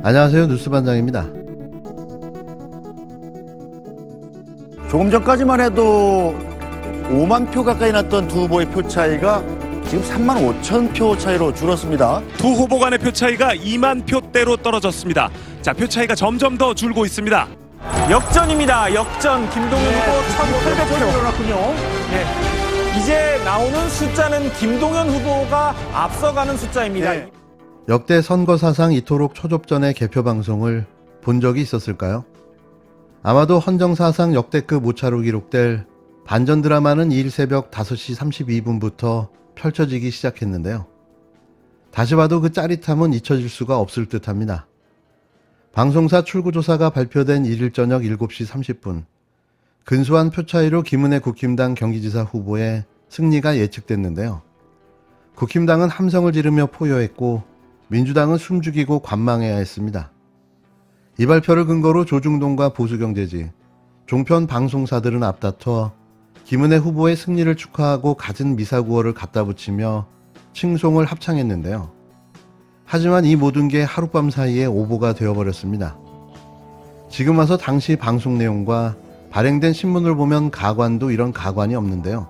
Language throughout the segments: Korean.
안녕하세요. 뉴스반장입니다. 조금 전까지만 해도 5만 표 가까이 났던 두 후보의 표 차이가 지금 3만 5천 표 차이로 줄었습니다. 두 후보 간의 표 차이가 2만 표대로 떨어졌습니다. 자, 표 차이가 점점 더 줄고 있습니다. 역전입니다. 역전. 김동연 후보 1,800표. 일어났군요. 이제 나오는 숫자는 김동연 후보가 앞서가는 숫자입니다. 네. 역대 선거 사상 이토록 초접전의 개표 방송을 본 적이 있었을까요? 아마도 헌정 사상 역대급 오차로 기록될 반전 드라마는 2일 새벽 5시 32분부터 펼쳐지기 시작했는데요. 다시 봐도 그 짜릿함은 잊혀질 수가 없을 듯합니다. 방송사 출구조사가 발표된 1일 저녁 7시 30분, 근소한 표 차이로 김은혜 국힘당 경기지사 후보의 승리가 예측됐는데요. 국힘당은 함성을 지르며 포효했고 민주당은 숨죽이고 관망해야 했습니다. 이 발표를 근거로 조중동과 보수경제지, 종편 방송사들은 앞다퉈 김은혜 후보의 승리를 축하하고 갖은 미사구어를 갖다 붙이며 칭송을 합창했는데요. 하지만 이 모든 게 하룻밤 사이에 오보가 되어버렸습니다. 지금 와서 당시 방송 내용과 발행된 신문을 보면 가관도 이런 가관이 없는데요.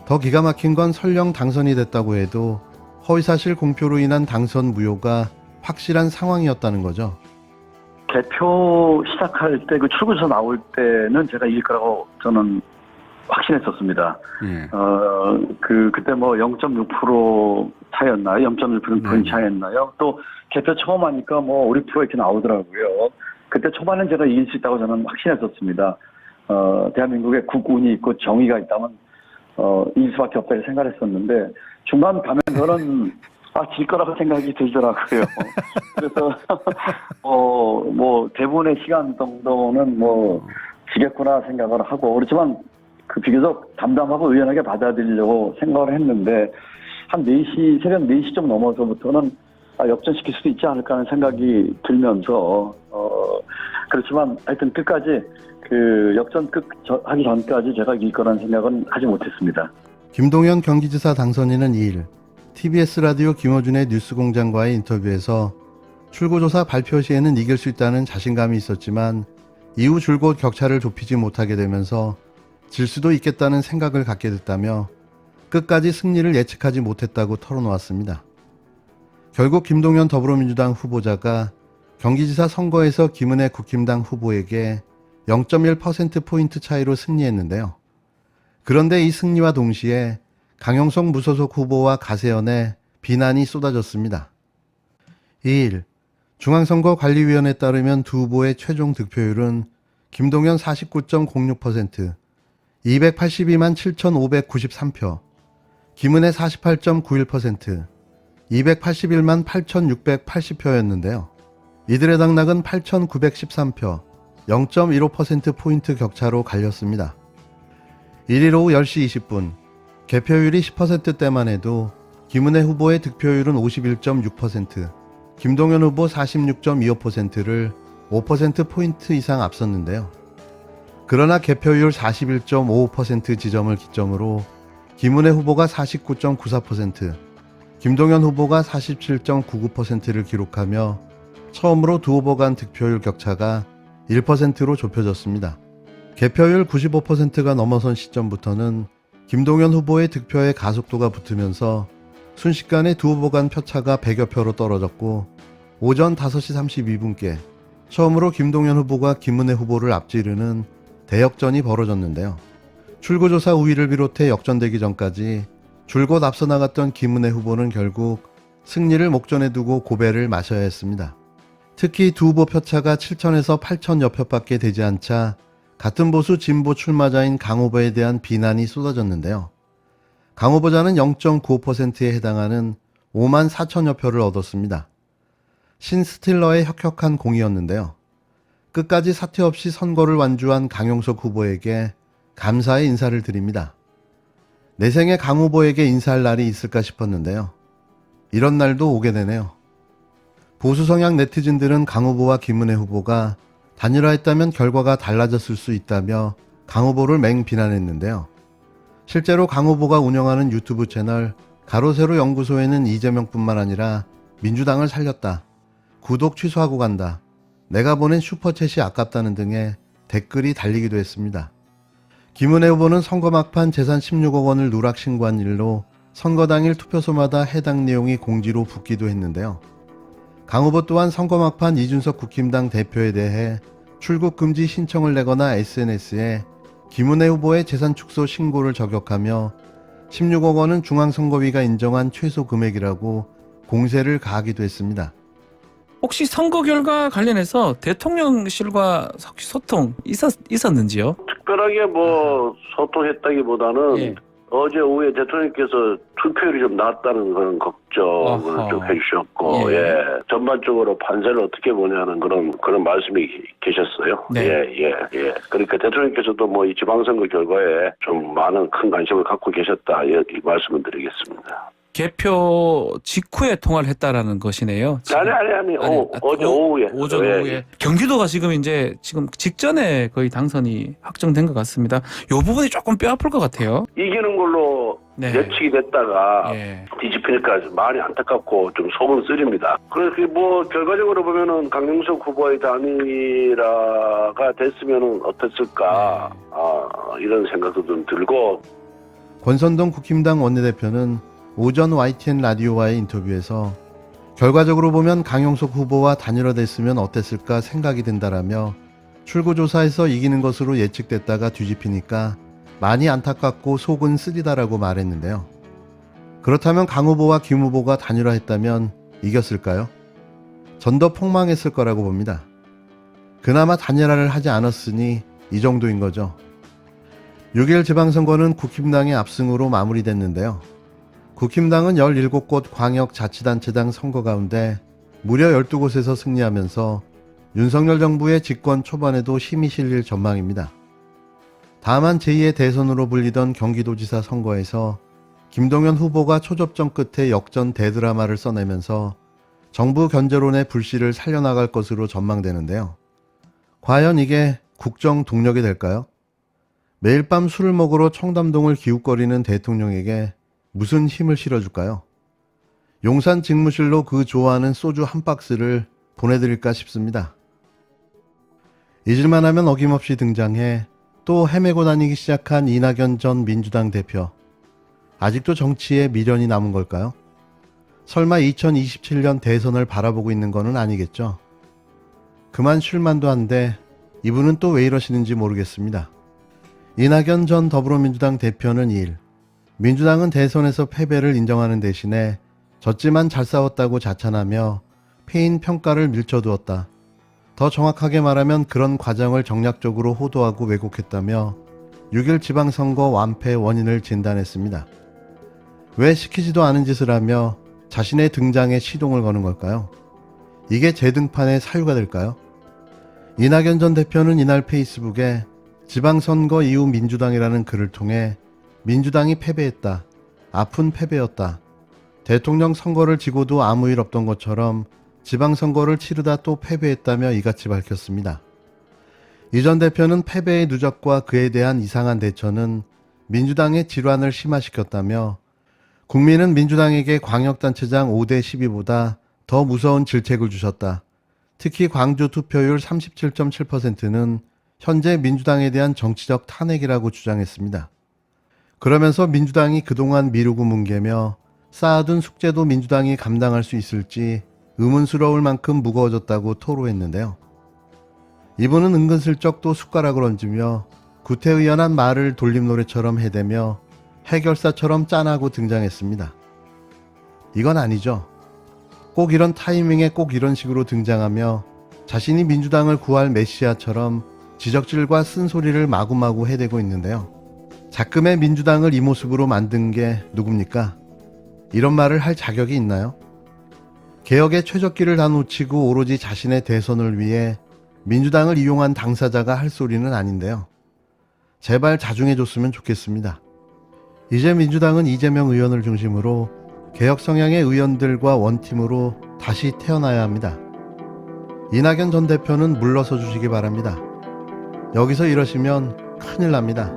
더 기가 막힌 건 설령 당선이 됐다고 해도 허위사실 공표로 인한 당선 무효가 확실한 상황이었다는 거죠. 개표 시작할 때 그 출구조사 나올 때는 제가 이길 거라고 저는 확신했었습니다. 그때 뭐 0.6% 차이였나요? 0.1% 차이였나요? 또 개표 처음 하니까 뭐 5% 이렇게 나오더라고요. 그때 초반엔 제가 이길 수 있다고 저는 확신했었습니다. 대한민국에 국운이 있고 정의가 있다면 이길 수밖에 없다 이렇게 생각했었는데 중간 가면 저는 질 거라고 생각이 들더라고요. 그래서 뭐 대부분의 시간 정도는 뭐 지겠구나 생각을 하고, 그렇지만 그 비교적 담담하고 의연하게 받아들이려고 생각을 했는데 한 4시, 새벽 4시 좀 넘어서부터는 역전시킬 수도 있지 않을까 하는 생각이 들면서 그렇지만 하여튼 끝까지 그 역전 하기 전까지 제가 이길 거라는 생각은 하지 못했습니다. 김동연 경기지사 당선인은 2일 TBS 라디오 김어준의 뉴스공장과의 인터뷰에서 출구조사 발표 시에는 이길 수 있다는 자신감이 있었지만 이후 줄곧 격차를 좁히지 못하게 되면서 질 수도 있겠다는 생각을 갖게 됐다며 끝까지 승리를 예측하지 못했다고 털어놓았습니다. 결국 김동연 더불어민주당 후보자가 경기지사 선거에서 김은혜 국힘당 후보에게 0.1%포인트 차이로 승리했는데요. 그런데 이 승리와 동시에 강용석 무소속 후보와 가세연의 비난이 쏟아졌습니다. 2일 중앙선거관리위원회에 따르면 두 후보의 최종 득표율은 김동연 49.06%, 282만 7,593표, 김은혜 48.91%, 281만 8,680표였는데요. 이들의 당락은 8,913표, 0.15%포인트 격차로 갈렸습니다. 1일 오후 10시 20분, 개표율이 10%대만 해도 김은혜 후보의 득표율은 51.6%, 김동연 후보 46.25%를 5%포인트 이상 앞섰는데요. 그러나 개표율 41.55% 지점을 기점으로 김은혜 후보가 49.94%, 김동연 후보가 47.99%를 기록하며 처음으로 두 후보 간 득표율 격차가 1%로 좁혀졌습니다. 개표율 95%가 넘어선 시점부터는 김동연 후보의 득표에 가속도가 붙으면서 순식간에 두 후보 간 표차가 100여 표로 떨어졌고 오전 5시 32분께 처음으로 김동연 후보가 김은혜 후보를 앞지르는 대역전이 벌어졌는데요. 출구조사 우위를 비롯해 역전되기 전까지 줄곧 앞서 나갔던 김은혜 후보는 결국 승리를 목전에 두고 고배를 마셔야 했습니다. 특히 두 후보 표차가 7천에서 8천여 표밖에 되지 않자 같은 보수 진보 출마자인 강 후보에 대한 비난이 쏟아졌는데요. 강 후보자는 0.95%에 해당하는 5만 4천여 표를 얻었습니다. 신스틸러의 혁혁한 공이었는데요. 끝까지 사퇴 없이 선거를 완주한 강용석 후보에게 감사의 인사를 드립니다. 내 생에 강 후보에게 인사할 날이 있을까 싶었는데요. 이런 날도 오게 되네요. 보수 성향 네티즌들은 강 후보와 김은혜 후보가 단일화했다면 결과가 달라졌을 수 있다며 강 후보를 맹비난했는데요. 실제로 강 후보가 운영하는 유튜브 채널 가로세로 연구소에는 이재명뿐만 아니라 민주당을 살렸다, 구독 취소하고 간다. 내가 보낸 슈퍼챗이 아깝다는 등의 댓글이 달리기도 했습니다. 김은혜 후보는 선거 막판 재산 16억 원을 누락 신고한 일로 선거 당일 투표소마다 해당 내용이 공지로 붙기도 했는데요. 강 후보 또한 선거 막판 이준석 국힘당 대표에 대해 출국 금지 신청을 내거나 SNS에 김은혜 후보의 재산 축소 신고를 저격하며 16억 원은 중앙선거위가 인정한 최소 금액이라고 공세를 가하기도 했습니다. 혹시 선거 결과 관련해서 대통령실과 혹시 소통 있었는지요? 특별하게 뭐 소통했다기보다는 예. 어제 오후에 대통령께서 투표율이 좀 낮다는 그런 걱정을 어허. 좀 해주셨고, 예. 예. 전반적으로 판세를 어떻게 보냐는 그런 말씀이 계셨어요. 네. 예. 그러니까 대통령께서도 뭐 이 지방선거 결과에 좀 많은 큰 관심을 갖고 계셨다, 이 말씀을 드리겠습니다. 개표 직후에 통화를 했다라는 것이네요. 지금. 아니. 어제 오후에. 오전 예. 오후에. 경기도가 지금 직전에 거의 당선이 확정된 것 같습니다. 이 부분이 조금 뼈아플 것 같아요. 이기는 걸로 네. 예측이 됐다가 예. 뒤집히니까 많이 안타깝고 좀 속은 쓰립니다. 그래서 뭐 결과적으로 보면은 강용석 후보의 단일화가 됐으면은 어땠을까 이런 생각도 좀 들고. 권선동 국힘당 원내대표는 오전 YTN 라디오와의 인터뷰에서 결과적으로 보면 강용석 후보와 단일화됐으면 어땠을까 생각이 든다라며 출구조사에서 이기는 것으로 예측됐다가 뒤집히니까 많이 안타깝고 속은 쓰리다라고 말했는데요. 그렇다면 강 후보와 김 후보가 단일화했다면 이겼을까요? 전 더 폭망했을 거라고 봅니다. 그나마 단일화를 하지 않았으니 이 정도인 거죠. 6일 지방선거는 국힘당의 압승으로 마무리됐는데요. 국힘당은 17곳 광역자치단체장 선거 가운데 무려 12곳에서 승리하면서 윤석열 정부의 집권 초반에도 힘이 실릴 전망입니다. 다만 제2의 대선으로 불리던 경기도지사 선거에서 김동연 후보가 초접전 끝에 역전 대드라마를 써내면서 정부 견제론의 불씨를 살려나갈 것으로 전망되는데요. 과연 이게 국정 동력이 될까요? 매일 밤 술을 먹으러 청담동을 기웃거리는 대통령에게 무슨 힘을 실어줄까요? 용산 직무실로 그 좋아하는 소주 한 박스를 보내드릴까 싶습니다. 잊을만 하면 어김없이 등장해 또 헤매고 다니기 시작한 이낙연 전 민주당 대표. 아직도 정치에 미련이 남은 걸까요? 설마 2027년 대선을 바라보고 있는 거는 아니겠죠? 그만 쉴만도 한데 이분은 또 왜 이러시는지 모르겠습니다. 이낙연 전 더불어민주당 대표는 2일 민주당은 대선에서 패배를 인정하는 대신에 졌지만 잘 싸웠다고 자찬하며 패인 평가를 밀쳐두었다. 더 정확하게 말하면 그런 과정을 정략적으로 호도하고 왜곡했다며 6일 지방선거 완패 원인을 진단했습니다. 왜 시키지도 않은 짓을 하며 자신의 등장에 시동을 거는 걸까요? 이게 재등판의 사유가 될까요? 이낙연 전 대표는 이날 페이스북에 지방선거 이후 민주당이라는 글을 통해 민주당이 패배했다. 아픈 패배였다. 대통령 선거를 지고도 아무 일 없던 것처럼 지방선거를 치르다 또 패배했다며 이같이 밝혔습니다. 이 전 대표는 패배의 누적과 그에 대한 이상한 대처는 민주당의 질환을 심화시켰다며 국민은 민주당에게 광역단체장 5대 12보다 더 무서운 질책을 주셨다. 특히 광주 투표율 37.7%는 현재 민주당에 대한 정치적 탄핵이라고 주장했습니다. 그러면서 민주당이 그동안 미루고 뭉개며 쌓아둔 숙제도 민주당이 감당할 수 있을지 의문스러울 만큼 무거워졌다고 토로했는데요. 이분은 은근슬쩍 또 숟가락을 얹으며 구태의연한 말을 돌림노래처럼 해대며 해결사처럼 짠하고 등장했습니다. 이건 아니죠. 꼭 이런 타이밍에 꼭 이런 식으로 등장하며 자신이 민주당을 구할 메시아처럼 지적질과 쓴소리를 마구마구 해대고 있는데요. 작금의 민주당을 이 모습으로 만든 게 누굽니까? 이런 말을 할 자격이 있나요? 개혁의 최적기를 다 놓치고 오로지 자신의 대선을 위해 민주당을 이용한 당사자가 할 소리는 아닌데요. 제발 자중해줬으면 좋겠습니다. 이제 민주당은 이재명 의원을 중심으로 개혁 성향의 의원들과 원팀으로 다시 태어나야 합니다. 이낙연 전 대표는 물러서 주시기 바랍니다. 여기서 이러시면 큰일 납니다.